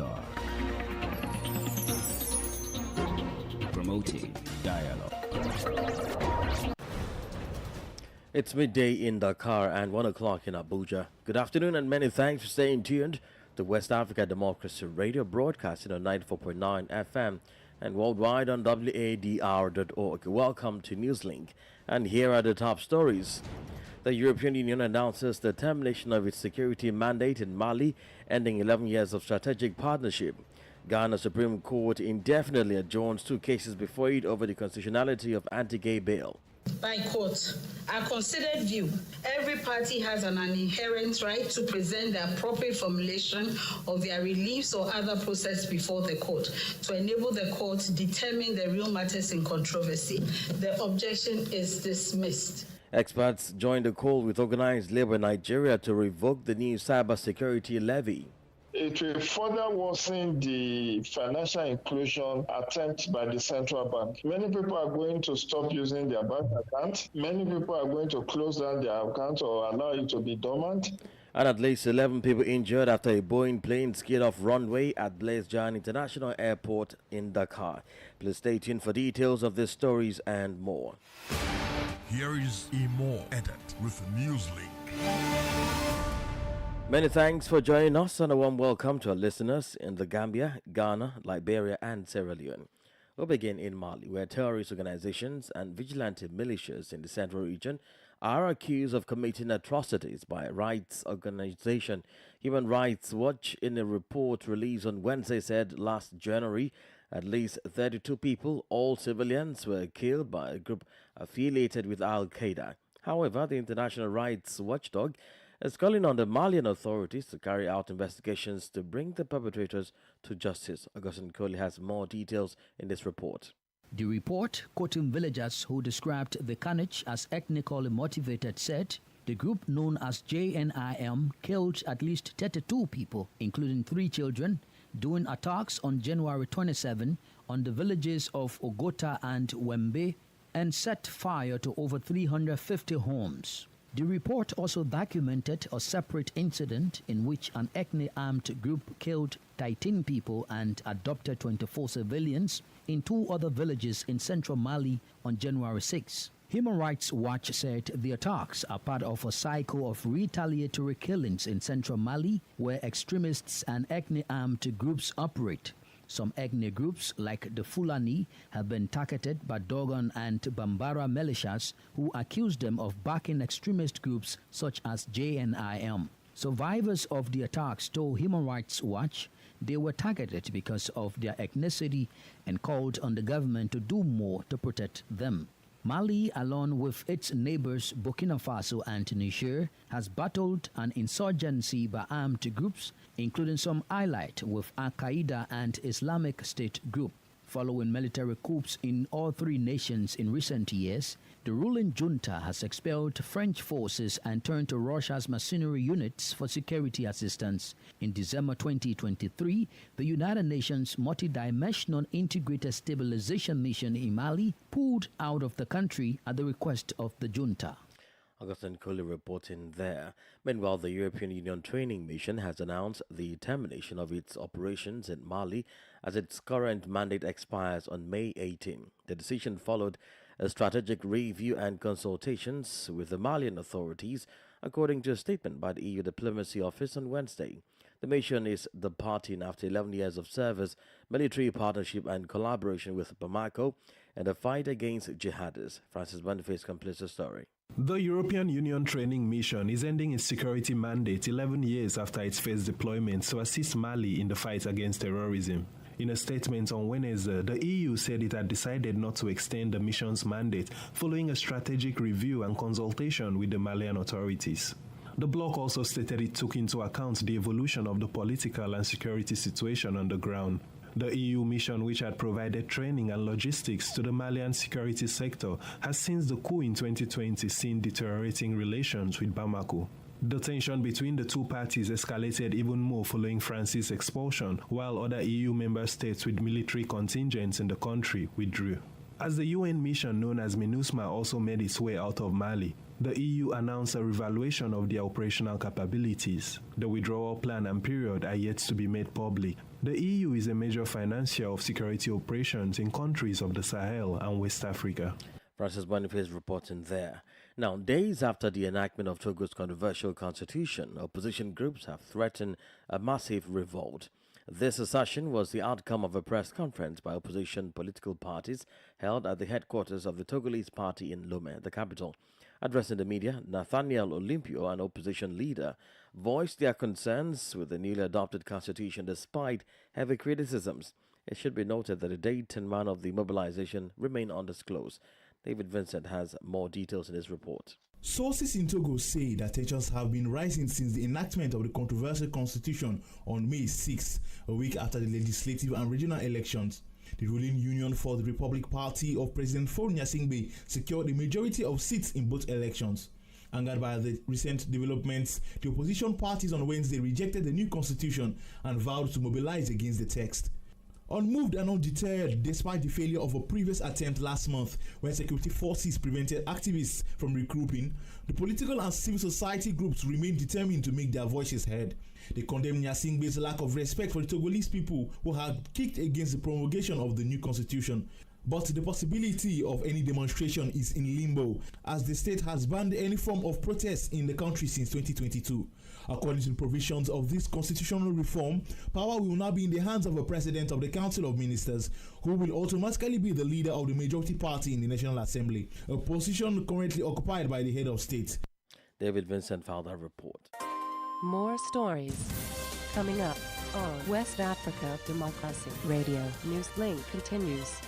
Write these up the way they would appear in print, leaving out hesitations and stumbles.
Dakar. Promoting dialogue. It's midday in Dakar and 1 o'clock in Abuja. Good afternoon and many thanks for staying tuned to West Africa Democracy Radio, broadcasting on 94.9 FM and worldwide on wadr.org. Welcome to Newslink, and here are the top stories. The European Union announces the termination of its security mandate in Mali, ending 11 years of strategic partnership. Ghana Supreme Court indefinitely adjourns 2 cases before it over the constitutionality of anti-gay bail. By court, our considered view, every party has an inherent right to present the appropriate formulation of their reliefs or other process before the court to enable the court to determine the real matters in controversy. The objection is dismissed. Experts joined the call with organized labor in Nigeria to revoke the new cybersecurity levy. It will further worsen the financial inclusion attempt by the central bank. Many people are going to stop using their bank account. Many people are going to close down their account or allow it to be dormant. And at least 11 people injured after a Boeing plane skid off runway at Blaise Diagne International Airport in Dakar. Please stay tuned for details of these stories and more. Here is a more edit with Newslink. Many thanks for joining us, and a warm welcome to our listeners in the Gambia, Ghana, Liberia, and Sierra Leone. We'll begin in Mali, where terrorist organizations and vigilante militias in the central region are accused of committing atrocities by rights organization Human Rights Watch. In a report released on Wednesday, said last January, at least 32 people, all civilians, were killed by a group affiliated with Al-Qaeda. However, the international rights watchdog is calling on the Malian authorities to carry out investigations to bring the perpetrators to justice. Augustine Coley has more details in this report. The report, quoting villagers who described the carnage as ethnically motivated, said the group known as JNIM killed at least 32 people, including 3 children, during attacks on January 27 on the villages of Ogota and Wembe, and set fire to over 350 homes. The report also documented a separate incident in which an ethnic-armed group killed 13 people and abducted 24 civilians in 2 other villages in central Mali on January 6. Human Rights Watch said the attacks are part of a cycle of retaliatory killings in central Mali, where extremists and ethnic-armed groups operate. Some ethnic groups, like the Fulani, have been targeted by Dogon and Bambara militias, who accuse them of backing extremist groups such as JNIM. Survivors of the attacks told Human Rights Watch they were targeted because of their ethnicity and called on the government to do more to protect them. Mali, along with its neighbors Burkina Faso and Niger, has battled an insurgency by armed groups, including some allied with Al-Qaeda and Islamic State group. Following military coups in all 3 nations in recent years, the ruling junta has expelled French forces and turned to Russia's mercenary units for security assistance. In December 2023, the United Nations multidimensional integrated stabilization mission in Mali pulled out of the country at the request of the junta. Augustine Coley reporting there. Meanwhile, the European Union training mission has announced the termination of its operations in Mali as its current mandate expires on May 18. The decision followed a strategic review and consultations with the Malian authorities, according to a statement by the EU Diplomacy Office on Wednesday. The mission is departing after 11 years of service, military partnership and collaboration with Bamako and the fight against jihadists. Francis Boniface completes the story. The European Union training mission is ending its security mandate 11 years after its first deployment to assist Mali in the fight against terrorism. In a statement on Wednesday, the EU said it had decided not to extend the mission's mandate following a strategic review and consultation with the Malian authorities. The bloc also stated it took into account the evolution of the political and security situation on the ground. The EU mission, which had provided training and logistics to the Malian security sector, has since the coup in 2020 seen deteriorating relations with Bamako. The tension between the 2 parties escalated even more following France's expulsion, while other EU member states with military contingents in the country withdrew. As the UN mission known as MINUSMA also made its way out of Mali, the EU announced a revaluation of their operational capabilities. The withdrawal plan and period are yet to be made public. The EU is a major financier of security operations in countries of the Sahel and West Africa. Francis Boniface reporting there. Now, days after the enactment of Togo's controversial constitution, opposition groups have threatened a massive revolt. This assertion was the outcome of a press conference by opposition political parties held at the headquarters of the Togolese party in Lomé, the capital. Addressing the media, Nathaniel Olympio, an opposition leader, voiced their concerns with the newly adopted constitution despite heavy criticisms. It should be noted that the date and manner of the mobilization remain undisclosed. David Vincent has more details in his report. Sources in Togo say that tensions have been rising since the enactment of the controversial constitution on May 6, a week after the legislative and regional elections. The ruling Union for the Republic Party of President Faure Gnassingbé secured a majority of seats in both elections. Angered by the recent developments, the opposition parties on Wednesday rejected the new constitution and vowed to mobilize against the text. Unmoved and undeterred despite the failure of a previous attempt last month when security forces prevented activists from regrouping, the political and civil society groups remain determined to make their voices heard. They condemn Gnassingbé's lack of respect for the Togolese people who had kicked against the promulgation of the new constitution. But the possibility of any demonstration is in limbo, as the state has banned any form of protest in the country since 2022. According to the provisions of this constitutional reform, power will now be in the hands of a president of the Council of Ministers, who will automatically be the leader of the majority party in the National Assembly, a position currently occupied by the head of state. David Vincent filed that report. More stories coming up on West Africa Democracy Radio. Newslink continues.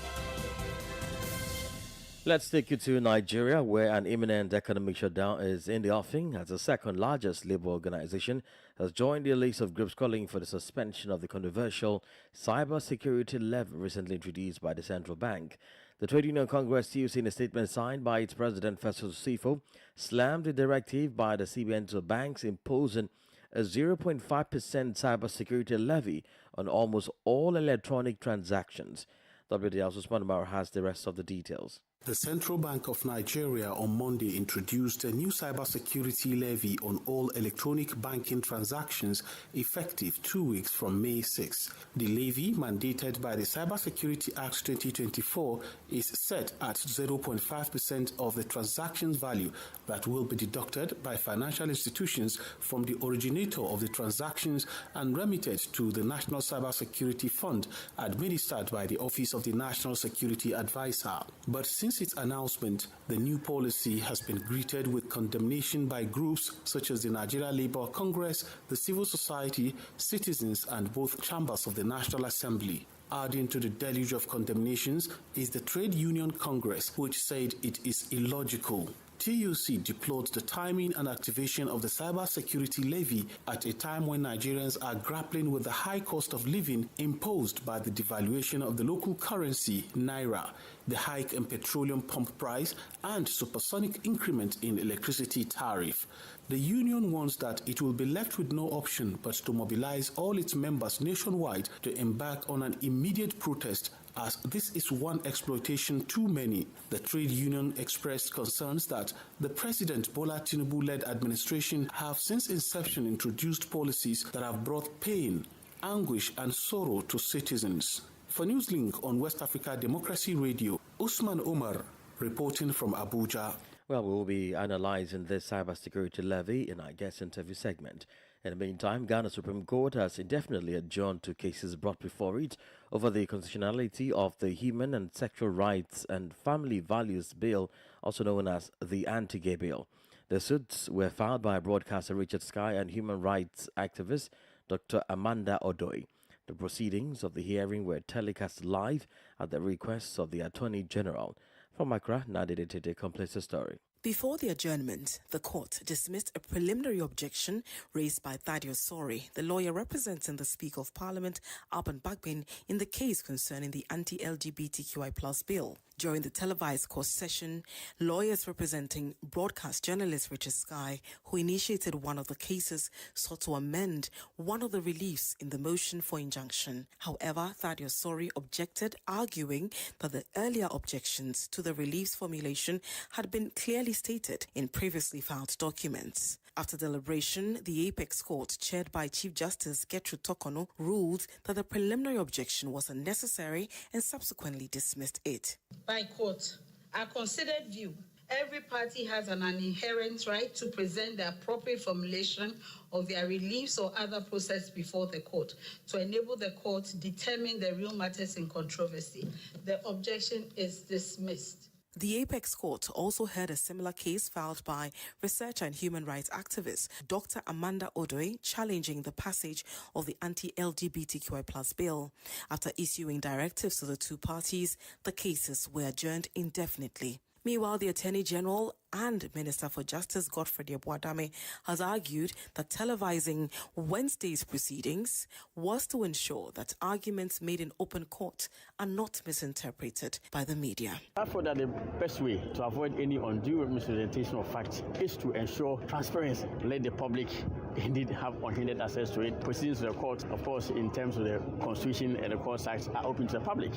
Let's take you to Nigeria, where an imminent economic shutdown is in the offing as the second largest labor organization has joined the list of groups calling for the suspension of the controversial cybersecurity levy recently introduced by the central bank. The Trade Union Congress, TUC, in a statement signed by its president, Festus Sifo, slammed the directive by the CBN to banks imposing a 0.5% cybersecurity levy on almost all electronic transactions. WDL's Usman Mara has the rest of the details. The Central Bank of Nigeria on Monday introduced a new cybersecurity levy on all electronic banking transactions effective 2 weeks from May 6. The levy, mandated by the Cybersecurity Act 2024, is set at 0.5% of the transactions value that will be deducted by financial institutions from the originator of the transactions and remitted to the National Cybersecurity Fund, administered by the Office of the National Security Advisor. But since its announcement, the new policy has been greeted with condemnation by groups such as the Nigeria Labour Congress, the civil society, citizens, and both chambers of the National Assembly. Adding to the deluge of condemnations is the Trade Union Congress, which said it is illogical. TUC deplored the timing and activation of the cybersecurity levy at a time when Nigerians are grappling with the high cost of living imposed by the devaluation of the local currency, Naira, the hike in petroleum pump price, and supersonic increment in electricity tariff. The union warns that it will be left with no option but to mobilize all its members nationwide to embark on an immediate protest, as this is one exploitation too many. The trade union expressed concerns that the President Bola Tinubu-led administration have since inception introduced policies that have brought pain, anguish, and sorrow to citizens. For Newslink on West Africa Democracy Radio, Usman Omar reporting from Abuja. Well, we will be analyzing this cybersecurity levy in our guest interview segment. In the meantime, Ghana Supreme Court has indefinitely adjourned two cases brought before it over the constitutionality of the Human and Sexual Rights and Family Values Bill, also known as the Anti-Gay Bill. The suits were filed by broadcaster Richard Sky and human rights activist Dr. Amanda Odoi. The proceedings of the hearing were telecast live at the request of the Attorney General. From Accra, Nadia Tete completes the story. Before the adjournment, the court dismissed a preliminary objection raised by Thaddeus Sori, the lawyer representing the Speaker of Parliament, Alban Bagbin, in the case concerning the anti-LGBTQI+ bill. During the televised court session, lawyers representing broadcast journalist Richard Sky, who initiated one of the cases, sought to amend one of the reliefs in the motion for injunction. However, Thaddeus Sori objected, arguing that the earlier objections to the relief's formulation had been clearly stated in previously filed documents. After deliberation, the Apex Court, chaired by Chief Justice Gertrude Tokono, ruled that the preliminary objection was unnecessary and subsequently dismissed it. By court, our considered view, every party has an inherent right to present the appropriate formulation of their reliefs or other process before the court to enable the court to determine the real matters in controversy. The objection is dismissed. The Apex Court also heard a similar case filed by researcher and human rights activist Dr. Amanda Odoi, challenging the passage of the anti-LGBTQI+ bill. After issuing directives to the two parties, the cases were adjourned indefinitely. Meanwhile, the Attorney General and Minister for Justice Godfrey Wadr has argued that televising Wednesday's proceedings was to ensure that arguments made in open court are not misinterpreted by the media. I thought that the best way to avoid any undue misrepresentation of facts is to ensure transparency, let the public indeed have unhindered access to it. Proceedings to the court, of course, in terms of the Constitution and the Court Acts, are open to the public.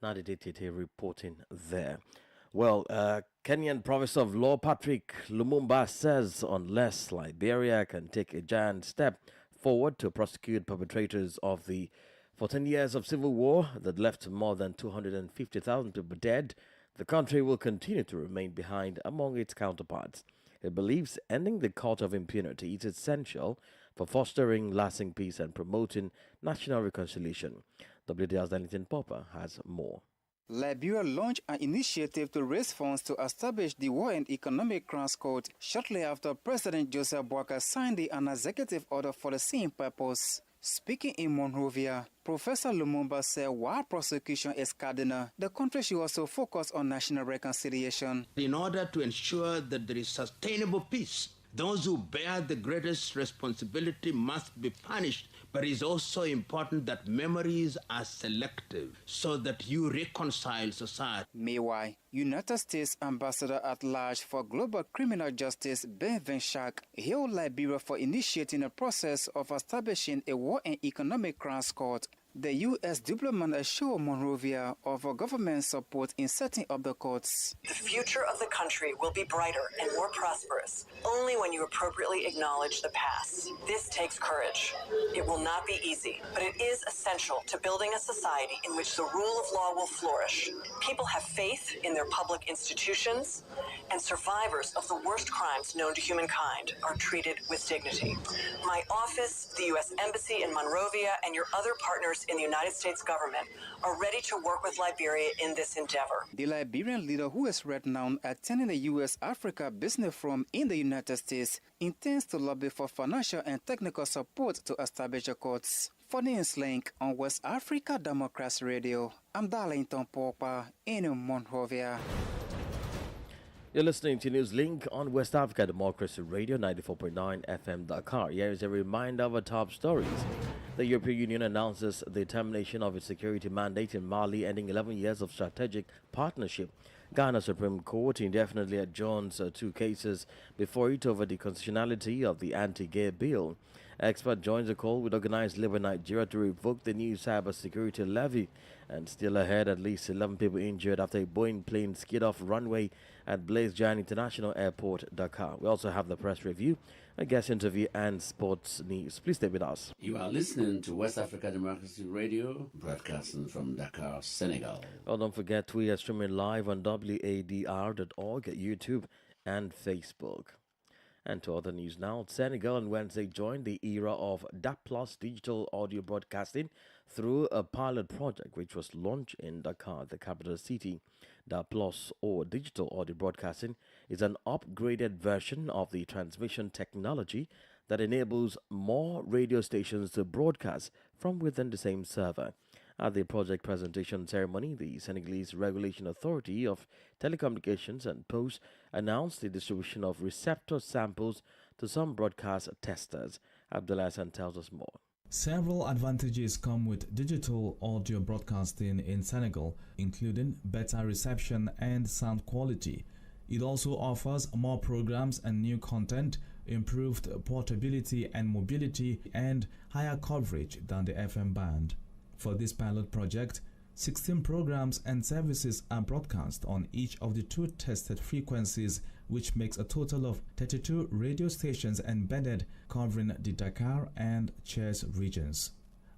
Nadidititi reporting there. Well, Kenyan province of Law Patrick Lumumba says unless Liberia can take a giant step forward to prosecute perpetrators of the 14 years of civil war that left more than 250,000 people dead, the country will continue to remain behind among its counterparts. He believes ending the cult of impunity is essential for fostering lasting peace and promoting national reconciliation. WDR's Daniel Popper has more. Liberia launched an initiative to raise funds to establish the War and Economic Crimes Court shortly after President Joseph Boakai signed an executive order for the same purpose. Speaking in Monrovia, Professor Lumumba said while prosecution is cardinal, the country should also focus on national reconciliation. In order to ensure that there is sustainable peace, those who bear the greatest responsibility must be punished, but it is also important that memories are selective so that you reconcile society. Meanwhile, United States Ambassador at Large for Global Criminal Justice Ben Venchak hailed Liberia for initiating a process of establishing a War and Economic Crimes Court. The U.S. diplomat assured Monrovia of government support in setting up the courts. The future of the country will be brighter and more prosperous only when you appropriately acknowledge the past. This takes courage. It will not be easy, but it is essential to building a society in which the rule of law will flourish. People have faith in their public institutions, and survivors of the worst crimes known to humankind are treated with dignity. My office, the U.S. Embassy in Monrovia, and your other partners in the United States government are ready to work with Liberia in this endeavor. The Liberian leader, who is renowned attending the U.S.-Africa Business Forum in the United States, intends to lobby for financial and technical support to establish the courts. For Newslink on West Africa Democracy Radio, I'm Darlington Popper in Monrovia. You're listening to Newslink on West Africa Democracy Radio 94.9 FM Dakar. Here is a reminder of our top stories. The European Union announces the termination of its security mandate in Mali, ending 11 years of strategic partnership. Ghana Supreme Court indefinitely adjourns two cases before it over the constitutionality of the anti-gay bill. Expert joins the call with Organized Labour Nigeria to revoke the new cybersecurity levy. And still ahead, at least 11 people injured after a Boeing plane skid off runway at Blaise Diagne International Airport, Dakar. We also have the press review, a guest interview, and sports news. Please stay with us. You are listening to West Africa Democracy Radio, broadcasting from Dakar, Senegal. Well, don't forget, we are streaming live on wadr.org, YouTube, and Facebook. And to other news now, Senegal on Wednesday joined the era of DAP+ digital audio broadcasting through a pilot project which was launched in Dakar, the capital city. DAP+, or digital audio broadcasting, is an upgraded version of the transmission technology that enables more radio stations to broadcast from within the same server. At the project presentation ceremony, the Senegalese Regulation Authority of Telecommunications and Posts announced the distribution of receptor samples to some broadcast testers. Abdullah Hassan tells us more. Several advantages come with digital audio broadcasting in Senegal, including better reception and sound quality. It also offers more programs and new content, improved portability and mobility, and higher coverage than the FM band. For this pilot project, 16 programs and services are broadcast on each of the 2 tested frequencies, which makes a total of 32 radio stations embedded covering the Dakar and Thiès regions.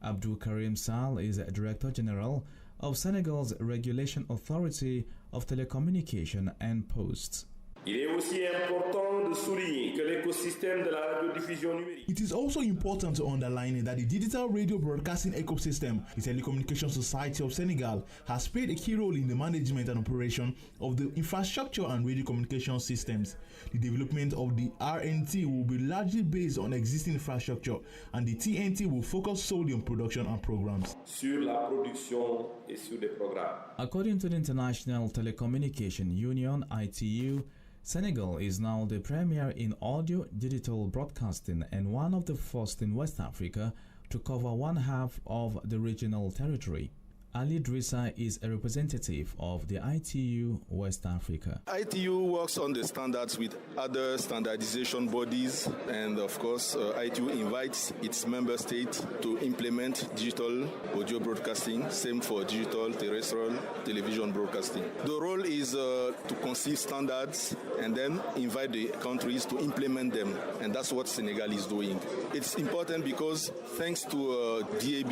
Abdul Karim Sall is Director General of Senegal's Regulation Authority of Telecommunication and Posts. Il est aussi important de souligner que l'écosystème de la radiodiffusion numérique. It is also important to underline that the digital radio broadcasting ecosystem, the Telecommunication Society of Senegal, has played a key role in the management and operation of the infrastructure and radio communication systems. The development of the RNT will be largely based on existing infrastructure, and the TNT will focus solely on production and programs. Sur la production et sur des programmes. According to the International Telecommunication Union, ITU, Senegal is now the premier in audio digital broadcasting and one of the first in West Africa to cover one half of the regional territory. Ali Drissa is a representative of the ITU West Africa. ITU works on the standards with other standardization bodies, and of course ITU invites its member states to implement digital audio broadcasting, same for digital terrestrial television broadcasting. The role is to conceive standards and then invite the countries to implement them, and that's what Senegal is doing. It's important because thanks to DAB+,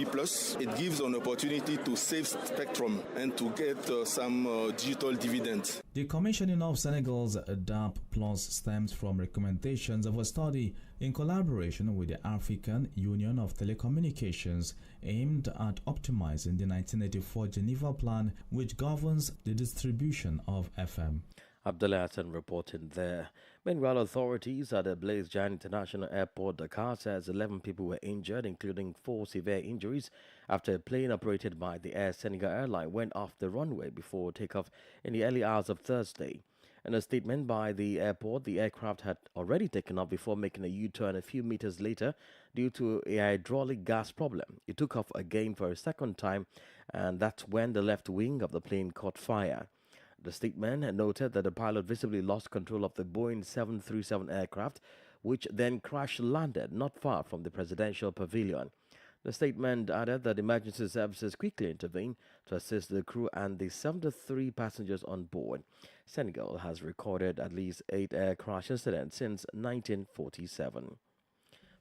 it gives an opportunity to save spectrum and to get some digital dividends. The commissioning of Senegal's DAB+ stems from recommendations of a study in collaboration with the African Union of Telecommunications aimed at optimizing the 1984 Geneva Plan, which governs the distribution of FM. Abdullah Hassan reporting there. Meanwhile, authorities at the Blaise Diagne International Airport, Dakar, says 11 people were injured, including 4 severe injuries, after a plane operated by the Air Senegal airline went off the runway before takeoff in the early hours of Thursday. In a statement by the airport, the aircraft had already taken off before making a U-turn a few meters later due to a hydraulic gas problem. It took off again for a second time, and that's when the left wing of the plane caught fire. The statement noted that the pilot visibly lost control of the Boeing 737 aircraft, which then crash-landed not far from the presidential pavilion. The statement added that emergency services quickly intervened to assist the crew and the 73 passengers on board. Senegal has recorded at least 8 air crash incidents since 1947.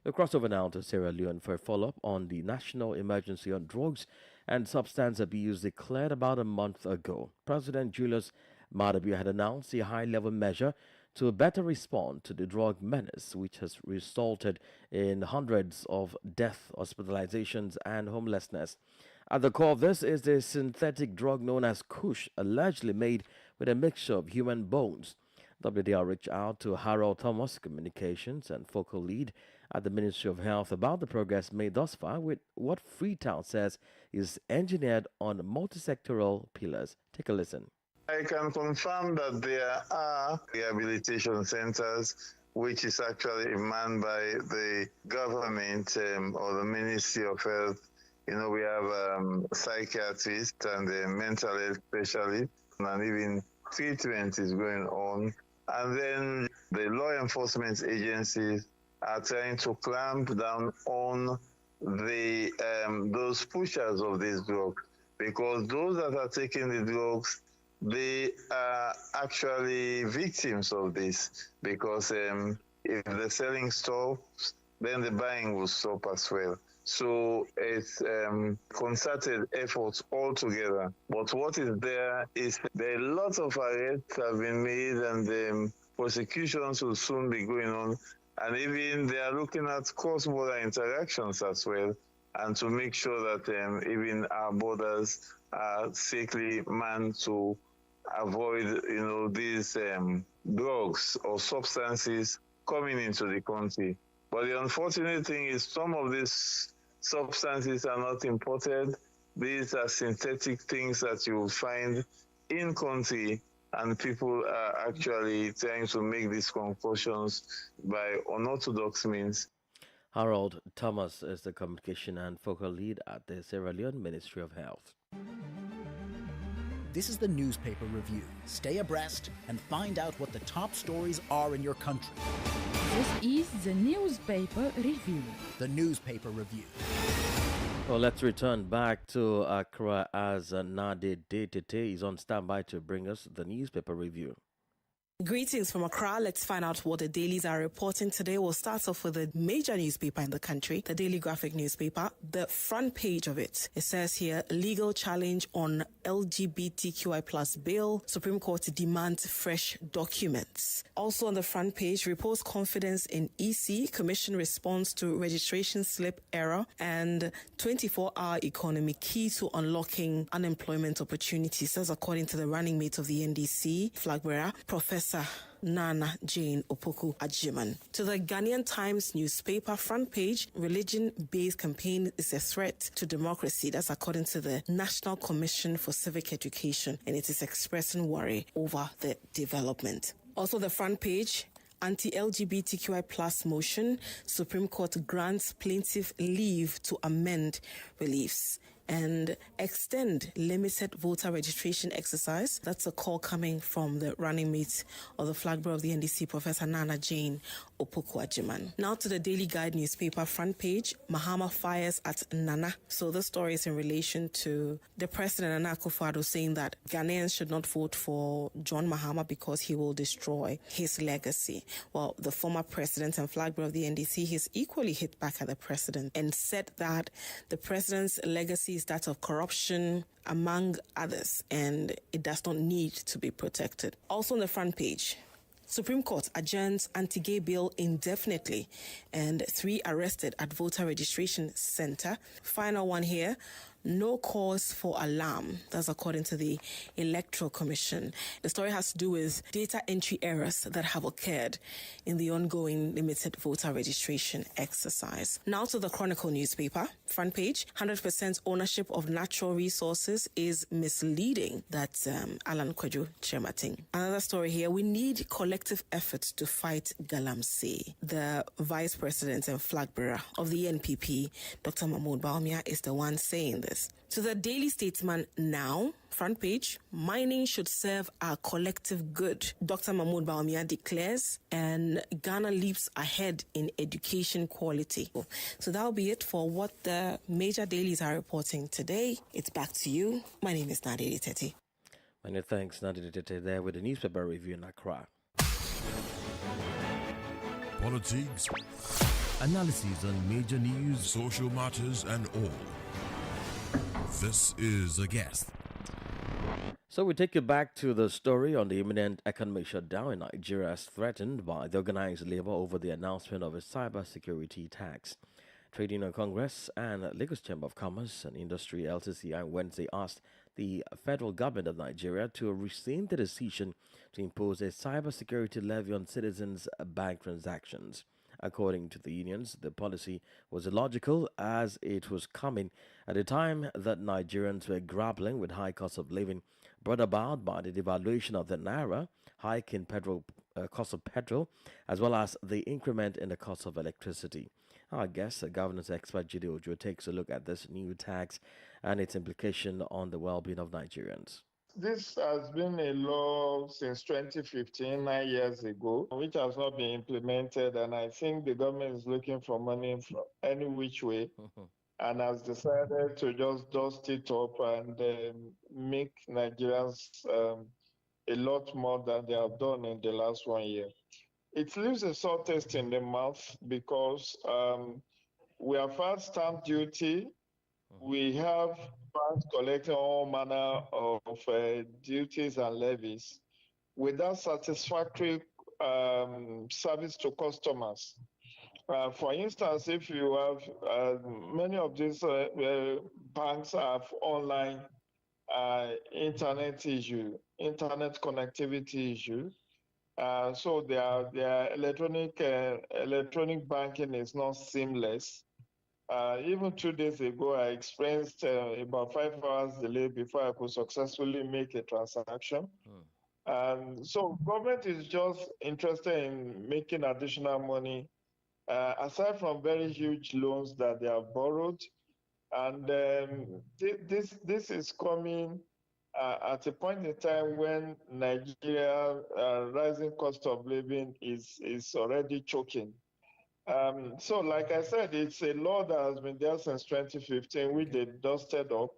We cross over now to Sierra Leone for a follow-up on the national emergency on drugs and substance abuse declared about a month ago. President Julius Maada had announced a high-level measure to better respond to the drug menace, which has resulted in hundreds of deaths, hospitalizations, and homelessness. At the core of this is the synthetic drug known as Kush, allegedly made with a mixture of human bones. WDR reached out to Harold Thomas, communications and focal lead at the Ministry of Health, about the progress made thus far with what Freetown says is engineered on multi-sectoral pillars. Take a listen. I can confirm that there are rehabilitation centers which is actually manned by the government or the Ministry of Health. You know, we have psychiatrists and mental health specialists, and even treatment is going on. And then the law enforcement agencies are trying to clamp down on the those pushers of these drugs, because those that are taking the drugs, they are actually victims of this, because if the selling stops, then the buying will stop as well. So it's concerted efforts all together. But what is there is there are lots of arrests have been made, and prosecutions will soon be going on. And even they are looking at cross-border interactions as well, and to make sure that even our borders are safely manned to avoid, these drugs or substances coming into the country. But the unfortunate thing is some of these substances are not imported. These are synthetic things that you will find in country, and people are actually trying to make these concoctions by unorthodox means. Harold Thomas is the communication and focal lead at the Sierra Leone Ministry of Health. This is the newspaper review. Stay abreast and find out what the top stories are in your country. This is the newspaper review. The newspaper review. Well, let's return back to Accra as Nadi Detete is on standby to bring us the newspaper review. Greetings from Accra. Let's find out what the dailies are reporting today. We'll start off with the major newspaper in the country, the Daily Graphic newspaper. The front page of it says here, legal challenge on LGBTQI plus bill. Supreme Court demands fresh documents. Also on the front page, reports confidence in EC. Commission response to registration slip error. And 24-hour economy key to unlocking unemployment opportunities. That's according to the running mate of the NDC, flag bearer, Professor Nana Jane Opoku Ajiman. To the Ghanaian Times newspaper front page, religion-based campaign is a threat to democracy. That's according to the National Commission for Civic Education, and it is expressing worry over the development. Also the front page, anti-LGBTQI plus motion, Supreme Court grants plaintiff leave to amend reliefs and extend limited voter registration exercise. That's a call coming from the running mate of the flag bearer of the NDC, Professor Nana Jane Opoku Ajiman. Now to the Daily Guide newspaper front page, Mahama fires at Nana. So this story is in relation to the President Nana Akufo-Addo saying that Ghanaians should not vote for John Mahama because he will destroy his legacy. Well, the former president and flag bearer of the NDC has equally hit back at the president and said that the president's legacy is that of corruption, among others, and it does not need to be protected. Also on the front page, Supreme Court adjourns anti-gay bill indefinitely and 3 arrested at voter registration center. Final one here, no cause for alarm. That's according to the Electoral Commission. The story has to do with data entry errors that have occurred in the ongoing limited voter registration exercise. Now to the Chronicle newspaper, front page, 100% ownership of natural resources is misleading. That's Alan Kweju Chemating. Another story here, we need collective efforts to fight Galamsey. The vice president and flag bearer of the NPP, Dr. Mahmoud Bawumia, is the one saying this. To the Daily Statesman now, front page, mining should serve our collective good, Dr. Mahmoud Bawumia declares, and Ghana leaps ahead in education quality. So that'll be it for what the major dailies are reporting today. It's back to you. My name is Nadi Tete. Many thanks, Nadi Tete, there with the newspaper review in Accra. Politics, analyses on major news, social matters, and all. This is a guest. So we take you back to the story on the imminent economic shutdown in Nigeria as threatened by the organized labor over the announcement of a cybersecurity tax. Trade Union Congress and Lagos Chamber of Commerce and Industry LTC on Wednesday asked the federal government of Nigeria to rescind the decision to impose a cybersecurity levy on citizens' bank transactions. According to the unions, the policy was illogical as it was coming at a time that Nigerians were grappling with high cost of living brought about by the devaluation of the naira, hike in cost of petrol, as well as the increment in the cost of electricity. Our guest, governance expert Jide Ojo, takes a look at this new tax and its implication on the well-being of Nigerians. This has been a law since 2015, 9 years ago, which has not been implemented. And I think the government is looking for money from any which way and has decided to just dust it up and make Nigerians a lot more than they have done in the last 1 year. It leaves a sore taste in the mouth because we have had stamp duty. We have banks collecting all manner of duties and levies without satisfactory service to customers. For instance, if you have many of these banks have online internet connectivity issue. So their electronic banking is not seamless. Even 2 days ago, I experienced about 5 hours delay before I could successfully make a transaction. And so government is just interested in making additional money aside from very huge loans that they have borrowed. And this is coming at a point in time when Nigeria rising cost of living is already choking. So like I said, it's a law that has been there since 2015, which they dusted up.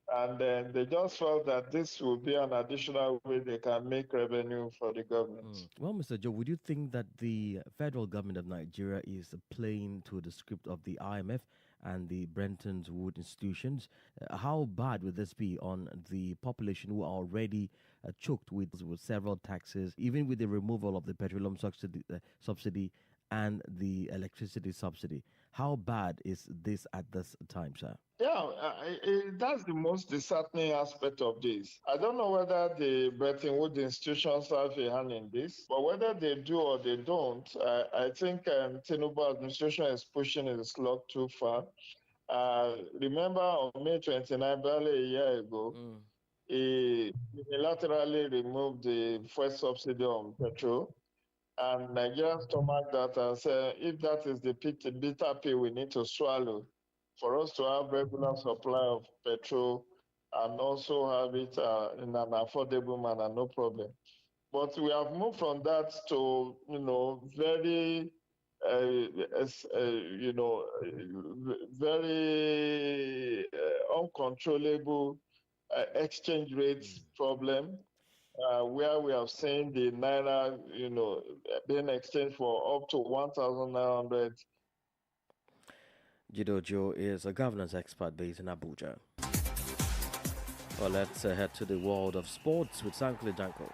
And then they just felt that this will be an additional way they can make revenue for the government. Well, Mr. Joe, would you think that the federal government of Nigeria is playing to the script of the IMF and the Bretton Woods institutions? How bad would this be on the population who are already choked with several taxes, even with the removal of the petroleum subsidy and the electricity subsidy? How bad is this at this time, sir? Yeah, that's the most disheartening aspect of this. I don't know whether the Bretton Woods institutions have a hand in this, but whether they do or they don't, I think Tinubu administration is pushing his luck too far. Remember on May 29, barely a year ago, he unilaterally removed the fuel subsidy on petrol. And Nigeria stomached that and said, if that is the bitter pill we need to swallow for us to have regular supply of petrol and also have it in an affordable manner, no problem. But we have moved from that to, very, very uncontrollable exchange rates problem. Where we have seen the naira, being exchanged for up to 1,900. Jido Joe is a governance expert based in Abuja. Well, let's head to the world of sports with Sankle Janko.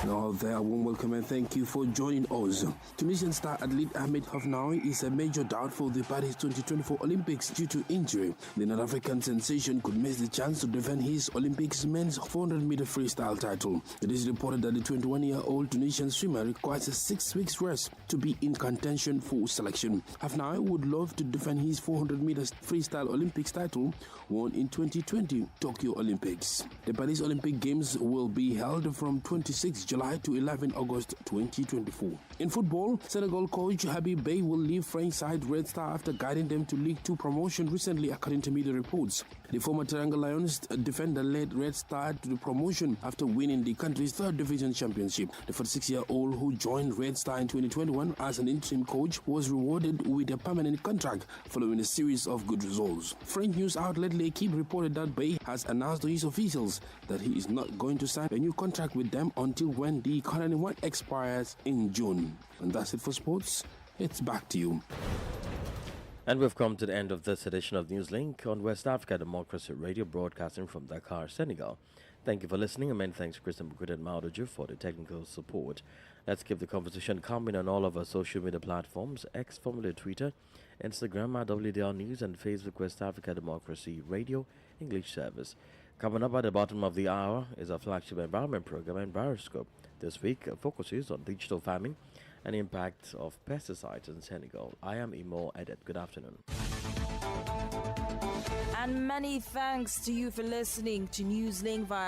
Now there, a warm welcome and thank you for joining us. Tunisian star athlete Ahmed Hafnaoui is a major doubt for the Paris 2024 Olympics due to injury. The North African sensation could miss the chance to defend his Olympics men's 400-meter freestyle title. It is reported that the 21-year-old Tunisian swimmer requires a 6 weeks rest to be in contention for selection. Hafnaoui would love to defend his 400-meter freestyle Olympics title won in 2020 Tokyo Olympics. The Paris Olympic Games will be held from 26 July to 11 August 2024. In football, Senegal coach Habib Beye will leave French side Red Star after guiding them to League 2 promotion recently, according to media reports. The former Teranga Lions defender led Red Star to the promotion after winning the country's 3rd division championship. The 46-year-old who joined Red Star in 2021 as an interim coach was rewarded with a permanent contract following a series of good results. French news outlet L'Equipe reported that Beye has announced to his officials that he is not going to sign a new contract with them until when the current one expires in June. And that's it for sports. It's back to you. And we've come to the end of this edition of Newslink on West Africa Democracy Radio, broadcasting from Dakar, Senegal. Thank you for listening, and many thanks to Kristen Bukud and Maudoju for the technical support. Let's keep the conversation coming on all of our social media platforms: X, formerly Twitter, Instagram at WDR News, and Facebook West Africa Democracy Radio English Service. Coming up at the bottom of the hour is our flagship environment program, Enviroscope. This week focuses on digital farming and the impact of pesticides in Senegal. I am Imo Edet. Good afternoon. And many thanks to you for listening to Newslink via